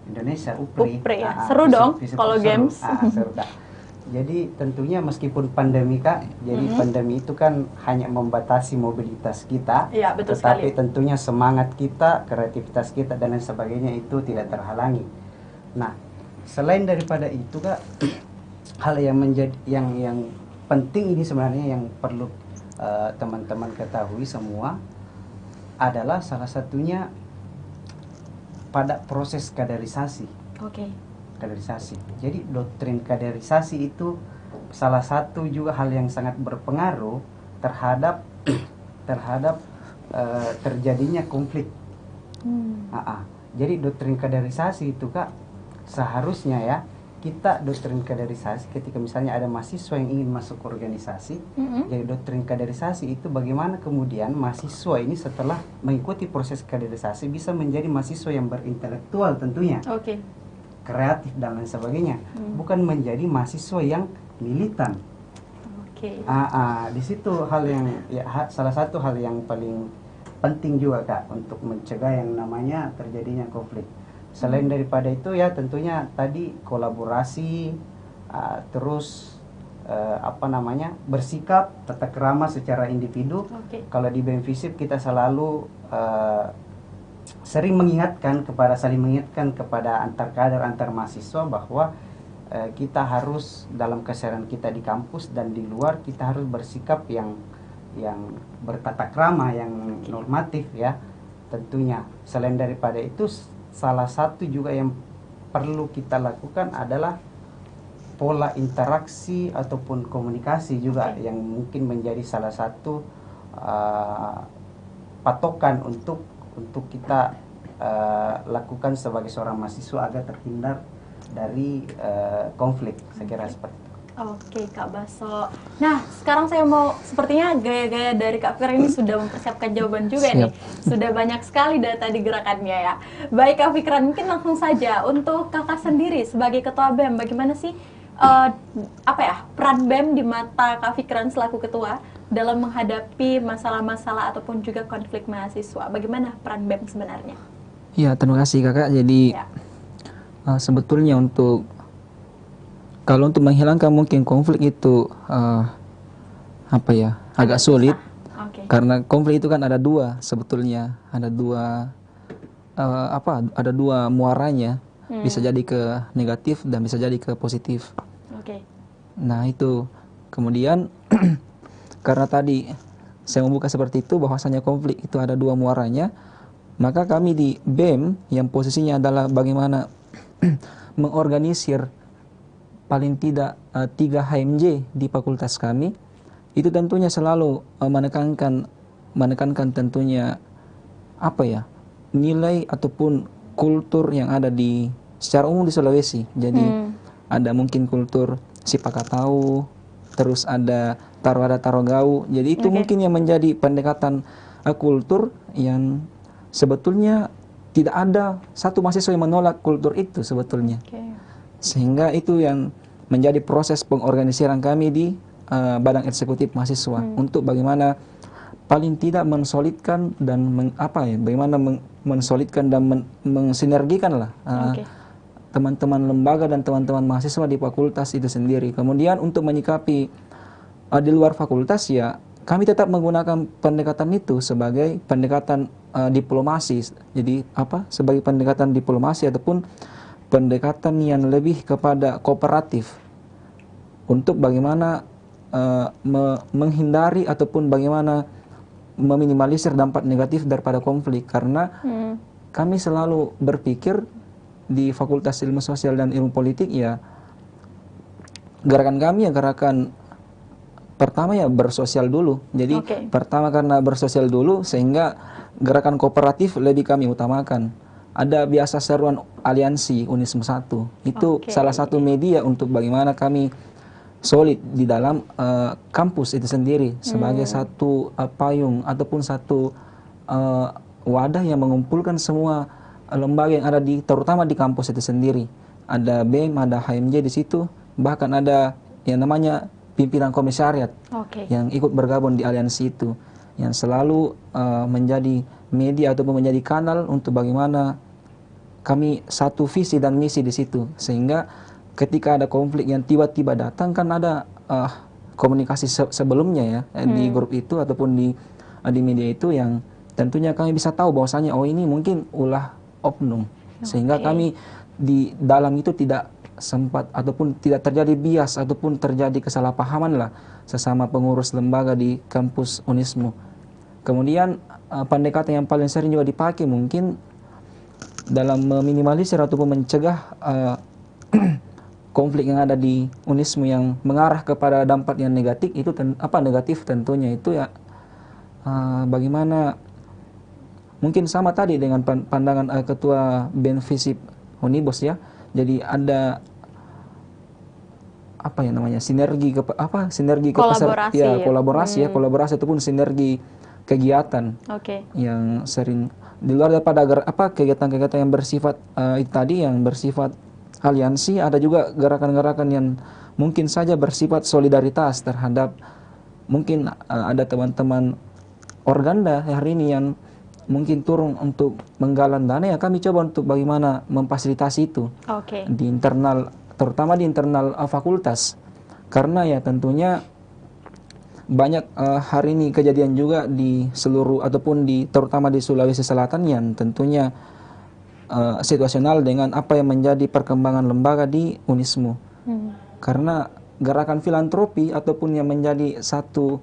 Indonesia, UPRI. UPRI ya. Seru dong kalau seru. games. Seru, Kak. Jadi tentunya meskipun pandemi, Kak, jadi pandemi itu kan hanya membatasi mobilitas kita, Iya, betul tetapi sekali. tentunya semangat kita, kreativitas kita dan lain sebagainya itu tidak terhalangi. Nah, selain daripada itu, Kak, hal yang menjadi yang penting ini sebenarnya yang perlu teman-teman ketahui semua adalah salah satunya pada proses kaderisasi. Oke. Kaderisasi. Jadi doktrin kaderisasi itu salah satu juga hal yang sangat berpengaruh terhadap terjadinya konflik. Jadi doktrin kaderisasi itu, Kak, seharusnya ya kita doktrin kaderisasi ketika misalnya ada mahasiswa yang ingin masuk organisasi, jadi doktrin kaderisasi itu bagaimana kemudian mahasiswa ini setelah mengikuti proses kaderisasi bisa menjadi mahasiswa yang berintelektual tentunya. Oke. Kreatif dan lain sebagainya, bukan menjadi mahasiswa yang militan. Oke. Di situ hal yang salah satu hal yang paling penting juga, Kak, untuk mencegah yang namanya terjadinya konflik. Selain daripada itu ya tentunya tadi kolaborasi, terus bersikap tata krama secara individu. Oke. Kalau di BEM FISIP kita selalu saling mengingatkan kepada antar kader, antar mahasiswa bahwa kita harus dalam keseharian kita di kampus dan di luar kita harus bersikap yang bertata krama, yang normatif ya tentunya. Selain daripada itu salah satu juga yang perlu kita lakukan adalah pola interaksi ataupun komunikasi juga yang mungkin menjadi salah satu patokan untuk kita lakukan sebagai seorang mahasiswa agar terhindar dari konflik. Saya kira seperti itu. Oke, Kak Baso. Nah, sekarang saya mau, sepertinya gaya-gaya dari Kak Fikran ini sudah mempersiapkan jawaban juga nih. Sudah banyak sekali dari tadi gerakannya ya. Baik Kak Fikran, mungkin langsung saja untuk Kakak sendiri sebagai Ketua BEM, bagaimana sih peran BEM di mata Kak Fikran selaku Ketua dalam menghadapi masalah-masalah ataupun juga konflik mahasiswa? Bagaimana peran BEM sebenarnya? Ya, terima kasih Kakak. Jadi sebetulnya kalau untuk menghilangkan mungkin konflik itu agak sulit. Karena konflik itu kan ada dua sebetulnya, ada dua muaranya, bisa jadi ke negatif dan bisa jadi ke positif. Nah itu kemudian karena tadi saya membuka seperti itu bahwasanya konflik itu ada dua muaranya, maka kami di BEM yang posisinya adalah bagaimana mengorganisir paling tidak 3 HMJ di fakultas kami, itu tentunya selalu menekankan tentunya nilai ataupun kultur yang ada secara umum di Sulawesi. Jadi ada mungkin kultur Sipakatau, terus ada Tarogau. Jadi itu mungkin yang menjadi pendekatan kultur yang sebetulnya tidak ada satu mahasiswa yang menolak kultur itu sebetulnya. Sehingga itu yang menjadi proses pengorganisiran kami di badan eksekutif mahasiswa untuk bagaimana paling tidak mensolidkan dan mensolidkan dan mensinergikan lah teman-teman lembaga dan teman-teman mahasiswa di fakultas itu sendiri. Kemudian untuk menyikapi di luar fakultas ya kami tetap menggunakan pendekatan itu sebagai pendekatan diplomasi. Jadi sebagai pendekatan diplomasi ataupun pendekatan yang lebih kepada kooperatif untuk bagaimana menghindari ataupun bagaimana meminimalisir dampak negatif daripada konflik. Karena kami selalu berpikir di Fakultas Ilmu Sosial dan Ilmu Politik ya, gerakan kami ya gerakan pertama ya bersosial dulu. Jadi pertama karena bersosial dulu sehingga gerakan kooperatif lebih kami utamakan. Ada biasa seruan aliansi Unisme 1. Itu salah satu media untuk bagaimana kami solid di dalam kampus itu sendiri sebagai satu payung ataupun satu wadah yang mengumpulkan semua lembaga yang ada terutama di kampus itu sendiri. Ada BEM, ada HMJ di situ, bahkan ada yang namanya pimpinan komisariat yang ikut bergabung di aliansi itu, yang selalu menjadi media ataupun menjadi kanal untuk bagaimana kami satu visi dan misi di situ, sehingga ketika ada konflik yang tiba-tiba datang kan ada komunikasi sebelumnya ya di grup itu ataupun di media itu yang tentunya kami bisa tahu bahwasanya oh ini mungkin ulah oknum, sehingga kami di dalam itu tidak sempat ataupun tidak terjadi bias ataupun terjadi kesalahpahaman lah sesama pengurus lembaga di kampus Unismu. Kemudian pendekatan yang paling sering juga dipakai mungkin dalam meminimalisir ataupun mencegah konflik yang ada di Unismu yang mengarah kepada dampak yang negatif itu negatif tentunya itu ya bagaimana mungkin sama tadi dengan pandangan Ketua BEM FISIP Unibos ya. Jadi ada sinergi kolaborasi ataupun sinergi kegiatan yang sering di luar daripada kegiatan-kegiatan yang bersifat itu tadi yang bersifat aliansi, ada juga gerakan-gerakan yang mungkin saja bersifat solidaritas terhadap mungkin ada teman-teman organda hari ini yang mungkin turun untuk menggalang dana, ya kami coba untuk bagaimana memfasilitasi itu di internal, terutama di internal fakultas, karena ya tentunya banyak hari ini kejadian juga di seluruh ataupun terutama di Sulawesi Selatan yang tentunya situasional dengan apa yang menjadi perkembangan lembaga di Unismu. Karena gerakan filantropi ataupun yang menjadi satu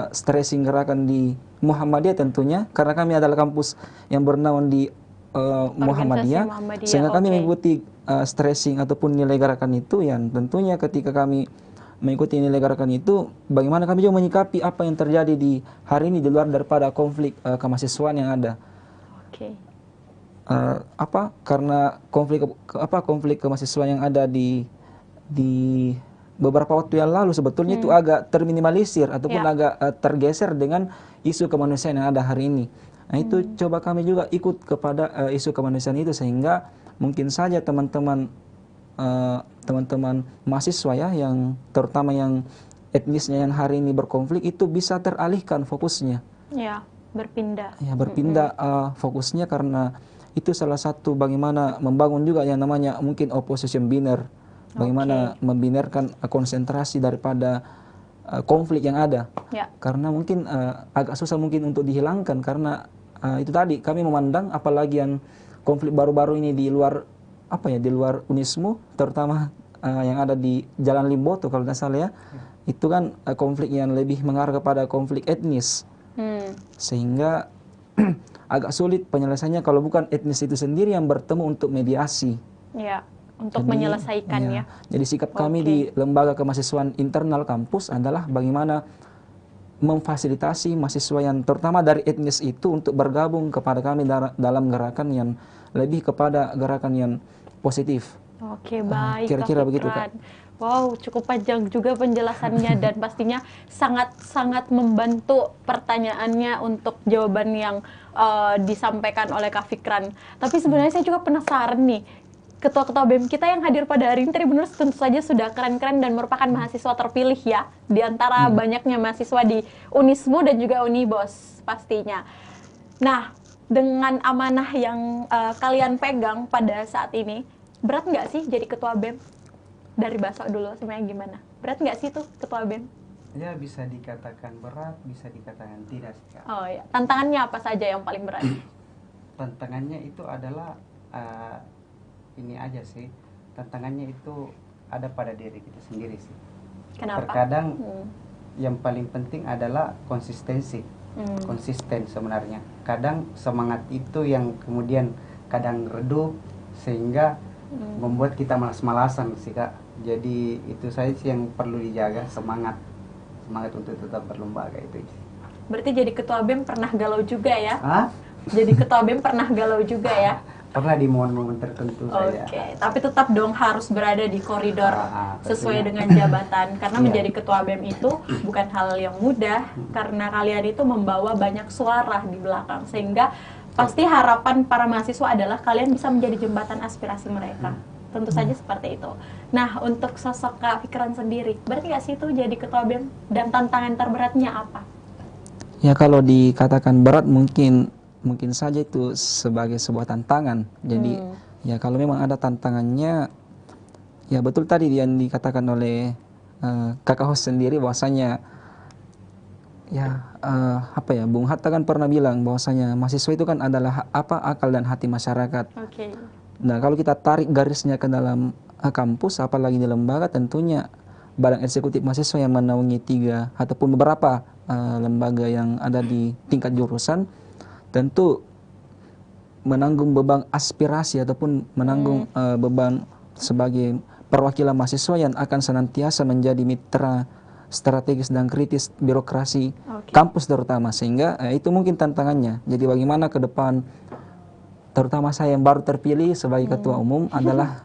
stressing gerakan di Muhammadiyah tentunya, karena kami adalah kampus yang bernaung di Muhammadiyah, sehingga kami mengikuti stressing ataupun nilai gerakan itu, yang tentunya ketika kami mengikuti nilai gerakan itu, bagaimana kami juga menyikapi apa yang terjadi di hari ini di luar daripada konflik kemahasiswaan yang ada. Karena konflik kemahasiswaan yang ada di beberapa waktu yang lalu sebetulnya itu agak terminimalisir ataupun agak tergeser dengan isu kemanusiaan yang ada hari ini. Nah itu coba kami juga ikut kepada isu kemanusiaan itu, sehingga mungkin saja teman-teman mahasiswa ya, yang terutama yang etnisnya yang hari ini berkonflik itu bisa teralihkan fokusnya. Ya, berpindah. Ya, berpindah fokusnya, karena itu salah satu bagaimana membangun juga yang namanya mungkin opposition binner. Bagaimana membinarkan konsentrasi daripada konflik yang ada. Karena mungkin agak susah mungkin untuk dihilangkan, karena itu tadi kami memandang apalagi yang konflik baru-baru ini di luar di luar Unismu, terutama yang ada di Jalan Limboto kalau tidak salah ya. Itu kan konflik yang lebih mengarah kepada konflik etnis. Sehingga agak sulit penyelesaiannya kalau bukan etnis itu sendiri yang bertemu untuk mediasi. Untuk menyelesaikannya. Jadi sikap kami di lembaga kemahasiswaan internal kampus adalah bagaimana memfasilitasi mahasiswa yang terutama dari etnis itu untuk bergabung kepada kami dalam gerakan yang lebih kepada gerakan yang positif. Baik. Kira-kira begitu, Kak. Wow, cukup panjang juga penjelasannya dan pastinya sangat membantu pertanyaannya untuk jawaban yang disampaikan oleh Kak Fikran. Tapi sebenarnya saya juga penasaran nih, ketua-ketua BEM kita yang hadir pada hari ini Tribuners tentu saja sudah keren-keren dan merupakan mahasiswa terpilih ya, di antara banyaknya mahasiswa di Unismu dan juga Unibos pastinya. Nah, dengan amanah yang kalian pegang pada saat ini, berat nggak sih jadi ketua BEM? Dari Baso dulu sebenarnya gimana? Berat nggak sih tuh ketua BEM? Ya, bisa dikatakan berat, bisa dikatakan tidak sih, Kak. Oh ya, tantangannya apa saja yang paling berat? Tantangannya itu adalah ini aja sih, tantangannya itu ada pada diri kita sendiri sih. Kenapa? Terkadang yang paling penting adalah konsistensi. Konsisten sebenarnya. Kadang semangat itu yang kemudian kadang redup sehingga membuat kita malas-malasan sih, Kak. Jadi itu saya sih yang perlu dijaga, semangat untuk tetap berlembaga itu. Berarti jadi ketua BEM pernah galau juga ya? Jadi ketua BEM pernah galau juga ya? Pernah di momen-momen tertentu saya. Tapi tetap dong harus berada di koridor sesuai dengan jabatan, karena menjadi ketua BEM itu bukan hal yang mudah, karena kalian itu membawa banyak suara di belakang, sehingga pasti harapan para mahasiswa adalah kalian bisa menjadi jembatan aspirasi mereka. Tentu saja seperti itu. Nah, untuk sosok Kak Fikran sendiri, berarti nggak sih itu jadi ketua BEM, dan tantangan terberatnya apa? Ya, kalau dikatakan berat mungkin saja itu sebagai sebuah tantangan. Jadi Ya kalau memang ada tantangannya, ya betul tadi yang dikatakan oleh kakak host sendiri bahwasanya ya apa ya, Bung Hatta kan pernah bilang bahwasanya mahasiswa itu kan adalah apa, akal dan hati masyarakat. Oke. Nah kalau kita tarik garisnya ke dalam kampus, apalagi di lembaga, tentunya badan eksekutif mahasiswa yang menaungi 3 ataupun beberapa lembaga yang ada di tingkat jurusan tentu menanggung beban aspirasi ataupun menanggung beban sebagai perwakilan mahasiswa yang akan senantiasa menjadi mitra strategis dan kritis birokrasi kampus terutama, sehingga itu mungkin tantangannya. Jadi bagaimana ke depan, terutama saya yang baru terpilih sebagai ketua umum adalah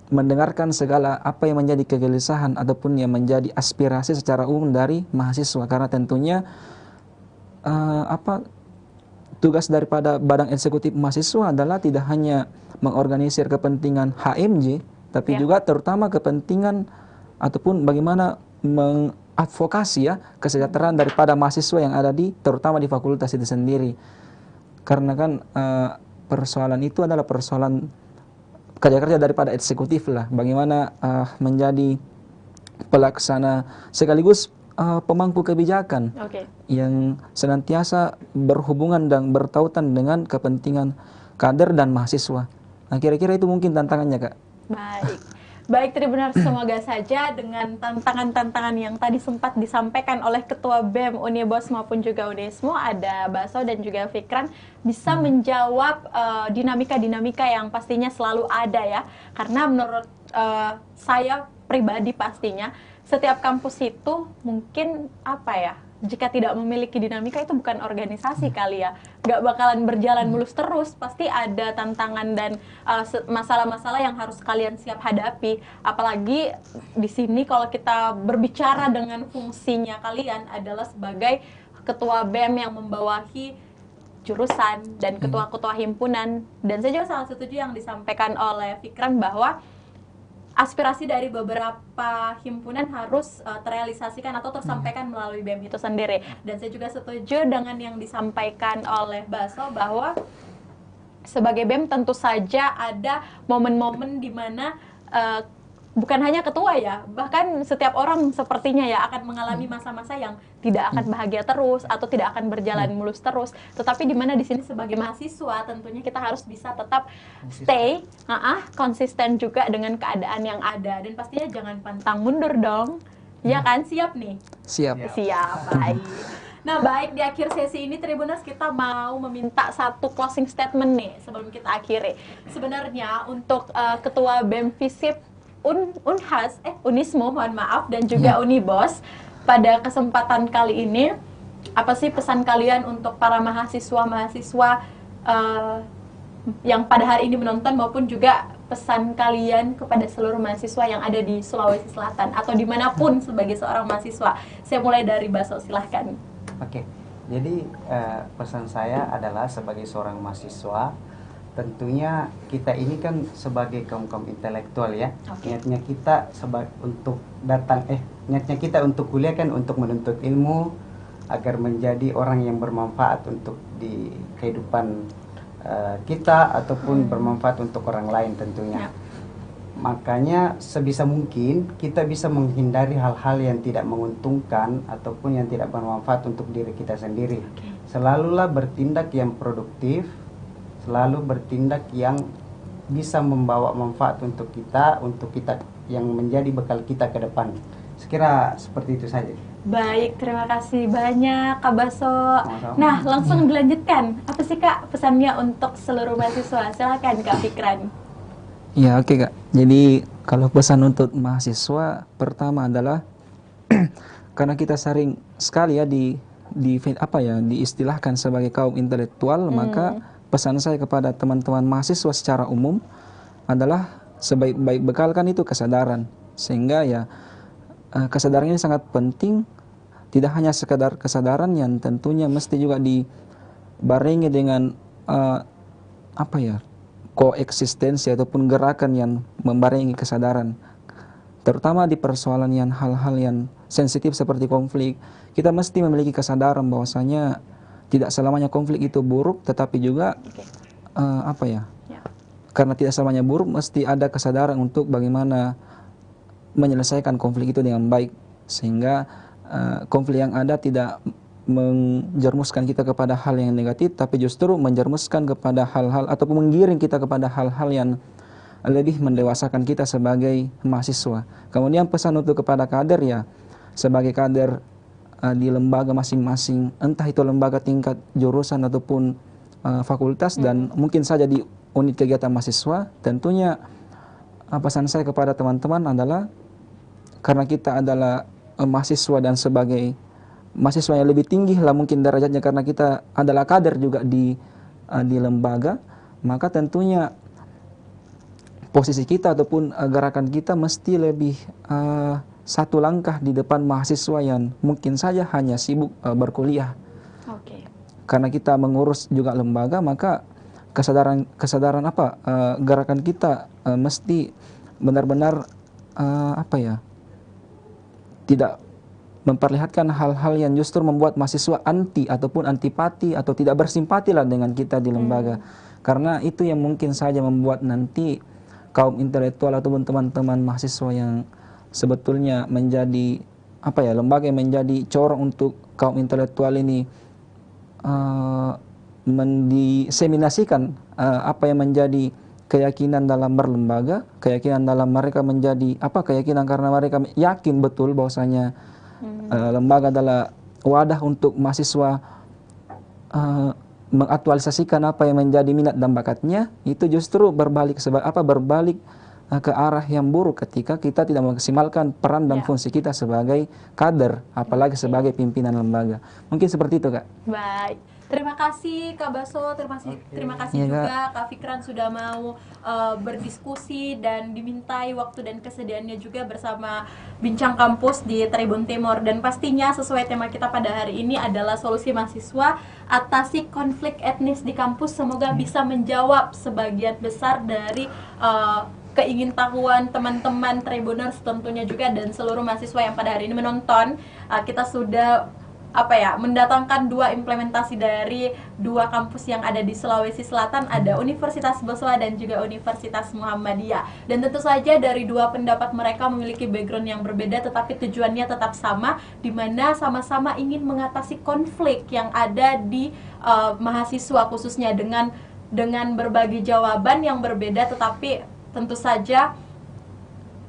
mendengarkan segala apa yang menjadi kegelisahan ataupun yang menjadi aspirasi secara umum dari mahasiswa, karena tentunya tugas daripada badan eksekutif mahasiswa adalah tidak hanya mengorganisir kepentingan HMJ, tapi juga terutama kepentingan ataupun bagaimana mengadvokasi ya kesejahteraan daripada mahasiswa yang ada di, terutama di fakultas itu sendiri. Karena kan persoalan itu adalah persoalan kerja-kerja daripada eksekutif lah, bagaimana menjadi pelaksana sekaligus pemangku kebijakan yang senantiasa berhubungan dan bertautan dengan kepentingan kader dan mahasiswa. Nah kira-kira itu mungkin tantangannya, Kak. Baik Tribuners, semoga saja dengan tantangan-tantangan yang tadi sempat disampaikan oleh Ketua BEM Unibos maupun juga Unismo, ada Baso dan juga Fikran, bisa menjawab dinamika-dinamika yang pastinya selalu ada ya. Karena menurut saya pribadi pastinya, setiap kampus itu mungkin apa ya, jika tidak memiliki dinamika itu bukan organisasi kali ya, gak bakalan berjalan mulus terus, pasti ada tantangan dan masalah-masalah yang harus kalian siap hadapi. Apalagi di sini kalau kita berbicara dengan fungsinya kalian adalah sebagai ketua BEM yang membawahi jurusan dan ketua-ketua himpunan. Dan saya juga sangat setuju yang disampaikan oleh Fikran bahwa aspirasi dari beberapa himpunan harus terrealisasikan atau tersampaikan melalui BEM itu sendiri. Dan saya juga setuju dengan yang disampaikan oleh Baso bahwa sebagai BEM tentu saja ada momen-momen di mana bukan hanya ketua ya, bahkan setiap orang sepertinya ya akan mengalami masa-masa yang tidak akan bahagia terus atau tidak akan berjalan mulus terus. Tetapi di mana di sini sebagai mahasiswa tentunya kita harus bisa tetap stay konsisten juga dengan keadaan yang ada, dan pastinya jangan pantang mundur dong. Ya kan, siap nih? Siap. Baik. Nah baik, di akhir sesi ini Tribuners kita mau meminta satu closing statement nih sebelum kita akhiri. Sebenarnya untuk Ketua BEM FISIP Unismo, mohon maaf, dan juga Unibos, pada kesempatan kali ini apa sih pesan kalian untuk para mahasiswa-mahasiswa yang pada hari ini menonton, maupun juga pesan kalian kepada seluruh mahasiswa yang ada di Sulawesi Selatan atau dimanapun sebagai seorang mahasiswa? Saya mulai dari Baso, silahkan. Oke, jadi pesan saya adalah sebagai seorang mahasiswa, tentunya kita ini kan sebagai kaum-kaum intelektual ya, niatnya kita niatnya kita untuk kuliah kan untuk menuntut ilmu agar menjadi orang yang bermanfaat untuk di kehidupan kita ataupun bermanfaat untuk orang lain tentunya. Makanya sebisa mungkin kita bisa menghindari hal-hal yang tidak menguntungkan ataupun yang tidak bermanfaat untuk diri kita sendiri. Selalulah bertindak yang produktif, selalu bertindak yang bisa membawa manfaat untuk kita yang menjadi bekal kita ke depan. Sekira seperti itu saja. Baik, terima kasih banyak Kak Baso. Nah, langsung dilanjutkan. Apa sih Kak pesannya untuk seluruh mahasiswa? Silakan Kak Fikran. Ya oke Kak. Jadi kalau pesan untuk mahasiswa pertama adalah karena kita sering sekali ya diistilahkan sebagai kaum intelektual, maka pesan saya kepada teman-teman mahasiswa secara umum adalah sebaik-baik bekalkan itu kesadaran, sehingga ya kesadaran ini sangat penting, tidak hanya sekadar kesadaran yang tentunya mesti juga dibarengi dengan koeksistensi ataupun gerakan yang membarengi kesadaran, terutama di persoalan yang hal-hal yang sensitif seperti konflik. Kita mesti memiliki kesadaran bahwasanya tidak selamanya konflik itu buruk, tetapi juga apa ya? Ya. Karena tidak selamanya buruk, mesti ada kesadaran untuk bagaimana menyelesaikan konflik itu dengan baik, sehingga konflik yang ada tidak menjermuskan kita kepada hal yang negatif, tapi justru menjermuskan kepada hal-hal ataupun menggiring kita kepada hal-hal yang lebih mendewasakan kita sebagai mahasiswa. Kemudian pesan untuk kepada kader ya, sebagai kader di lembaga masing-masing, entah itu lembaga tingkat jurusan ataupun fakultas dan mungkin saja di unit kegiatan mahasiswa, tentunya pesan saya kepada teman-teman adalah karena kita adalah mahasiswa dan sebagai mahasiswa yang lebih tinggi lah mungkin derajatnya karena kita adalah kader juga di lembaga, maka tentunya posisi kita ataupun gerakan kita mesti lebih satu langkah di depan mahasiswa yang mungkin saja hanya sibuk berkuliah. Oke. Karena kita mengurus juga lembaga, maka kesadaran gerakan kita mesti benar-benar tidak memperlihatkan hal-hal yang justru membuat mahasiswa anti ataupun antipati atau tidak bersimpati lah dengan kita di lembaga. Karena itu yang mungkin saja membuat nanti kaum intelektual ataupun teman-teman mahasiswa yang sebetulnya menjadi lembaga yang menjadi corong untuk kaum intelektual ini mendiseminasikan apa yang menjadi keyakinan dalam berlembaga, keyakinan dalam mereka menjadi keyakinan karena mereka yakin betul bahwasanya lembaga adalah wadah untuk mahasiswa mengaktualisasikan apa yang menjadi minat dan bakatnya, itu justru berbalik ke arah yang buruk ketika kita tidak memaksimalkan peran dan fungsi kita sebagai kader, apalagi sebagai pimpinan lembaga. Mungkin seperti itu, Kak. Baik. Terima kasih Kak Baso, terima kasih juga Kak Fikran sudah mau berdiskusi dan dimintai waktu dan kesediaannya juga bersama Bincang Kampus di Tribun Timur. Dan pastinya sesuai tema kita pada hari ini adalah solusi mahasiswa atasi konflik etnis di kampus. Semoga bisa menjawab sebagian besar dari keingintahuan teman-teman Tribuners tentunya juga dan seluruh mahasiswa yang pada hari ini menonton. Kita sudah mendatangkan dua implementasi dari dua kampus yang ada di Sulawesi Selatan, ada Universitas Boswa dan juga Universitas Muhammadiyah. Dan tentu saja dari dua pendapat mereka memiliki background yang berbeda, tetapi tujuannya tetap sama, di mana sama-sama ingin mengatasi konflik yang ada di mahasiswa khususnya dengan berbagi jawaban yang berbeda, tetapi tentu saja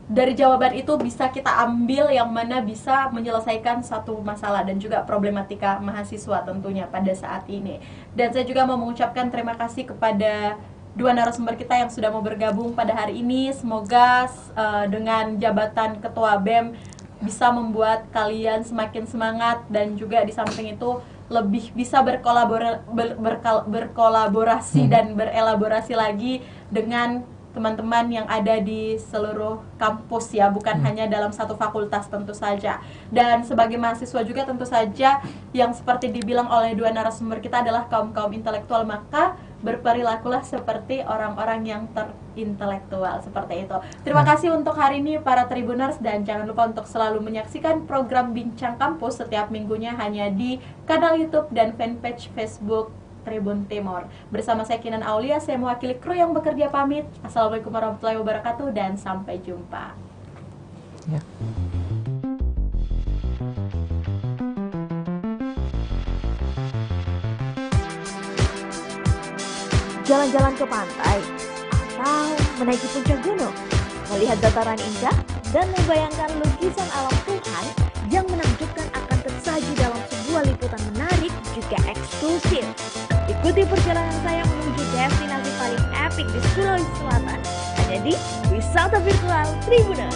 dari jawaban itu bisa kita ambil yang mana bisa menyelesaikan satu masalah dan juga problematika mahasiswa tentunya pada saat ini. Dan saya juga mau mengucapkan terima kasih kepada dua narasumber kita yang sudah mau bergabung pada hari ini. Semoga dengan jabatan Ketua BEM bisa membuat kalian semakin semangat dan juga di samping itu lebih bisa berkolaborasi dan berelaborasi lagi dengan teman-teman yang ada di seluruh kampus ya, bukan hanya dalam satu fakultas tentu saja. Dan sebagai mahasiswa juga tentu saja yang seperti dibilang oleh dua narasumber kita adalah kaum-kaum intelektual, maka berperilakulah seperti orang-orang yang terintelektual, seperti itu. Terima kasih untuk hari ini para Tribuners, dan jangan lupa untuk selalu menyaksikan program Bincang Kampus setiap minggunya hanya di kanal YouTube dan fanpage Facebook Tribun Timur. Bersama saya Kinan Aulia, saya mewakili kru yang bekerja pamit. Assalamualaikum warahmatullahi wabarakatuh dan sampai jumpa. Ya. Jalan-jalan ke pantai atau menaiki puncak gunung, melihat dataran indah dan membayangkan lukisan alam Tuhan yang menakjubkan akan tersaji dalam sebuah liputan menarik juga eksklusif. Ikuti perjalanan saya menuju destinasi paling epik di Sulawesi Selatan hanya di Wisata Virtual Tribuners.